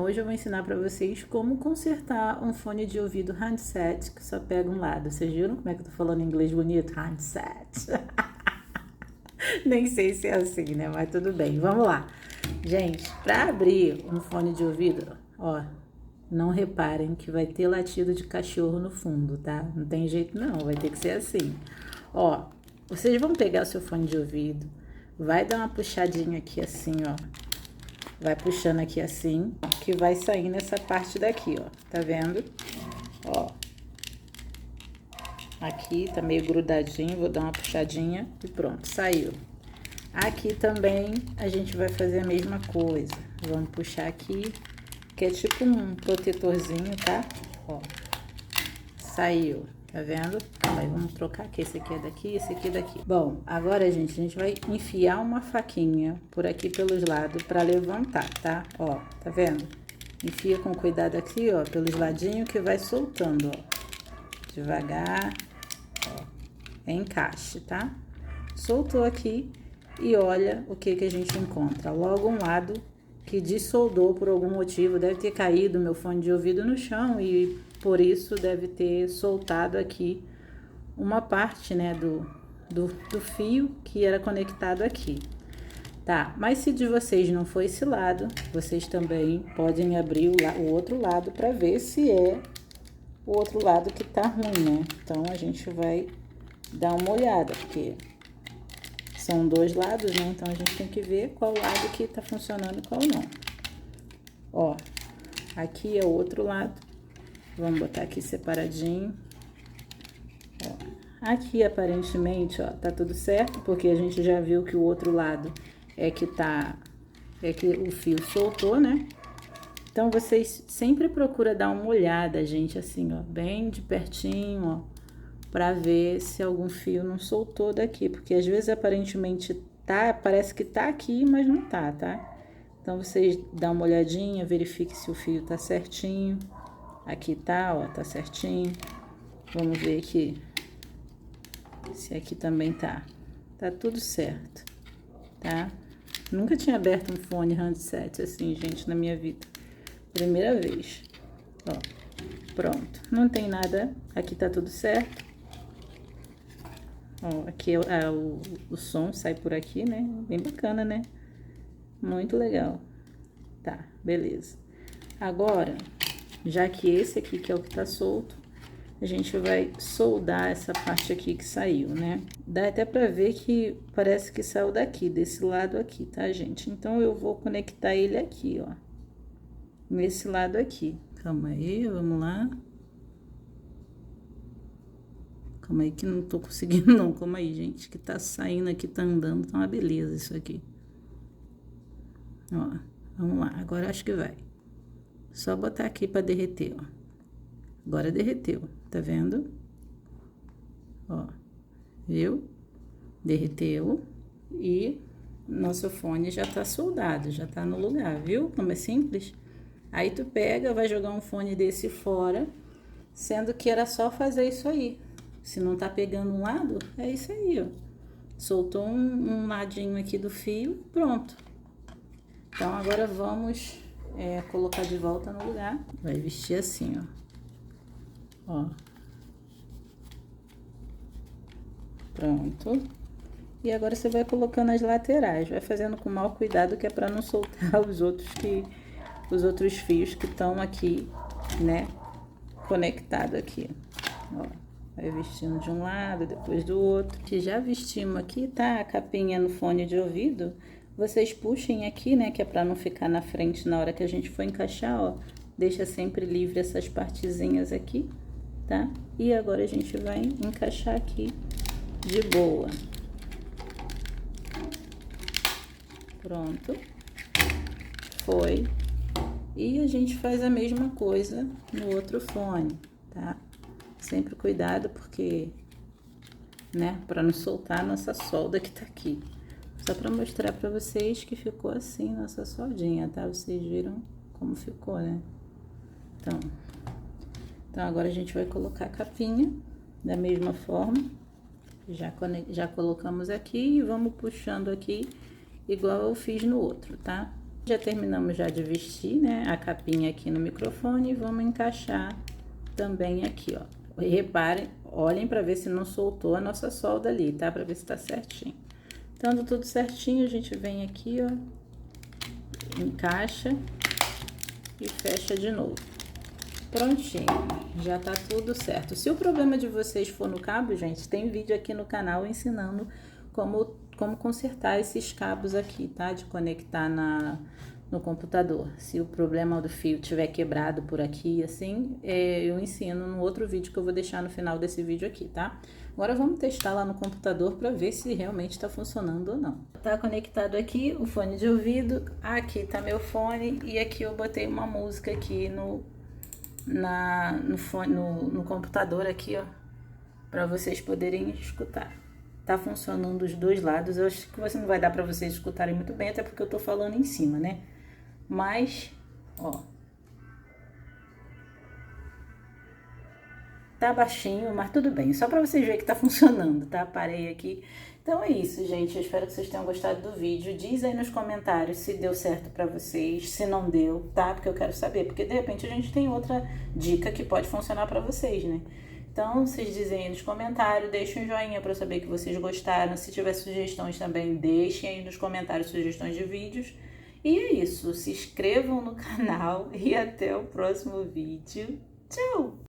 Hoje eu vou ensinar para vocês como consertar um fone de ouvido handset que só pega um lado. Vocês viram como é que eu tô falando em inglês bonito? Handset. Nem sei se é assim, né? Mas tudo bem, vamos lá. Gente, para abrir um fone de ouvido, ó, não reparem que vai ter latido de cachorro no fundo, tá? Não tem jeito não, vai ter que ser assim. Ó, vocês vão pegar o seu fone de ouvido, vai dar uma puxadinha aqui assim, ó. Vai puxando aqui assim, que vai sair nessa parte daqui, ó. Tá vendo? Ó. Aqui tá meio grudadinho, vou dar uma puxadinha e pronto, saiu. Aqui também a gente vai fazer a mesma coisa. Vamos puxar aqui, que é tipo um protetorzinho, tá? Ó. Saiu. Tá vendo? Aí vamos trocar aqui, esse aqui é daqui, esse aqui é daqui. Bom, agora, gente, a gente vai enfiar uma faquinha por aqui pelos lados pra levantar, tá? Ó, tá vendo? Enfia com cuidado aqui, ó, pelos ladinhos que vai soltando, ó. Devagar, ó. É encaixe, tá? Soltou aqui e olha o que a gente encontra. Logo um lado que dessoldou por algum motivo, deve ter caído meu fone de ouvido no chão e por isso deve ter soltado aqui uma parte, né, do fio que era conectado aqui. Tá, mas se de vocês não foi esse lado, vocês também podem abrir o outro lado para ver se é o outro lado que tá ruim, né? Então a gente vai dar uma olhada, porque são dois lados, né? Então a gente tem que ver qual lado que tá funcionando e qual não. Ó, aqui é o outro lado. Vamos botar aqui separadinho. Ó, aqui aparentemente, ó, tá tudo certo, porque a gente já viu que o outro lado é que o fio soltou, né? Então vocês sempre procuram dar uma olhada, gente, assim, ó, bem de pertinho, ó, pra ver se algum fio não soltou daqui, porque às vezes aparentemente tá, parece que tá aqui, mas não tá, tá? Então vocês dão uma olhadinha, verifique se o fio tá certinho. Aqui tá, ó, tá certinho. Vamos ver aqui se aqui também tá. Tá tudo certo, tá? Nunca tinha aberto um fone handset assim, gente, na minha vida. Primeira vez. Ó, pronto. Não tem nada. Aqui tá tudo certo. Ó, aqui o som sai por aqui, né? Bem bacana, né? Muito legal. Tá, beleza. Agora, já que esse aqui que é o que tá solto, a gente vai soldar essa parte aqui que saiu, né? Dá até pra ver que parece que saiu daqui, desse lado aqui, tá, gente? Então, eu vou conectar ele aqui, ó. Nesse lado aqui. Calma aí, vamos lá. Calma aí que não tô conseguindo não, calma aí, gente. Que tá saindo aqui, tá andando, tá uma beleza isso aqui. Ó, vamos lá, agora acho que vai. Só botar aqui pra derreter, ó. Agora derreteu, tá vendo? Ó, viu? Derreteu e nosso fone já tá soldado, já tá no lugar, viu? Como é simples? Aí tu pega, vai jogar um fone desse fora, sendo que era só fazer isso aí. Se não tá pegando um lado, é isso aí, ó. Soltou um ladinho aqui do fio, pronto. Então agora vamos colocar de volta no lugar. Vai vestir assim, ó. Ó. Pronto. E agora você vai colocando as laterais, vai fazendo com o maior cuidado que é para não soltar os outros fios que estão aqui, né, conectado aqui. Ó, vai vestindo de um lado, depois do outro. Que já vestimos aqui, tá? A capinha no fone de ouvido. Vocês puxem aqui, né, que é para não ficar na frente na hora que a gente for encaixar, ó. Deixa sempre livre essas partezinhas aqui, tá? E agora a gente vai encaixar aqui de boa. Pronto. Foi. E a gente faz a mesma coisa no outro fone, tá? Sempre cuidado porque, né, para não soltar a nossa solda que tá aqui. Só para mostrar para vocês que ficou assim nossa soldinha, tá? Vocês viram como ficou, né? Então agora a gente vai colocar a capinha da mesma forma. Já colocamos aqui e vamos puxando aqui igual eu fiz no outro, tá? Já terminamos já de vestir, né, a capinha aqui no microfone e vamos encaixar também aqui, ó. Reparem, olhem para ver se não soltou a nossa solda ali, tá? Para ver se tá certinho. Estando tudo certinho, a gente vem aqui, ó, encaixa e fecha de novo. Prontinho, já tá tudo certo. Se o problema de vocês for no cabo, gente, tem vídeo aqui no canal ensinando como consertar esses cabos aqui, tá? De conectar no computador. Se o problema do fio tiver quebrado por aqui, assim, eu ensino no outro vídeo que eu vou deixar no final desse vídeo aqui, tá? Agora vamos testar lá no computador para ver se realmente está funcionando ou não. Tá conectado aqui o fone de ouvido, aqui tá meu fone e aqui eu botei uma música aqui no computador aqui, ó, para vocês poderem escutar. Tá funcionando os dois lados. Eu acho que não vai dar para vocês escutarem muito bem, até porque eu tô falando em cima, né? Mas, ó, tá baixinho, mas tudo bem. Só para vocês verem que tá funcionando, tá? Parei aqui. Então é isso, gente. Eu espero que vocês tenham gostado do vídeo. Diz aí nos comentários se deu certo para vocês, se não deu, tá? Porque eu quero saber. Porque de repente a gente tem outra dica que pode funcionar para vocês, né? Então, vocês dizem aí nos comentários, deixem um joinha para eu saber que vocês gostaram. Se tiver sugestões também, deixem aí nos comentários sugestões de vídeos. E é isso. Se inscrevam no canal e até o próximo vídeo. Tchau!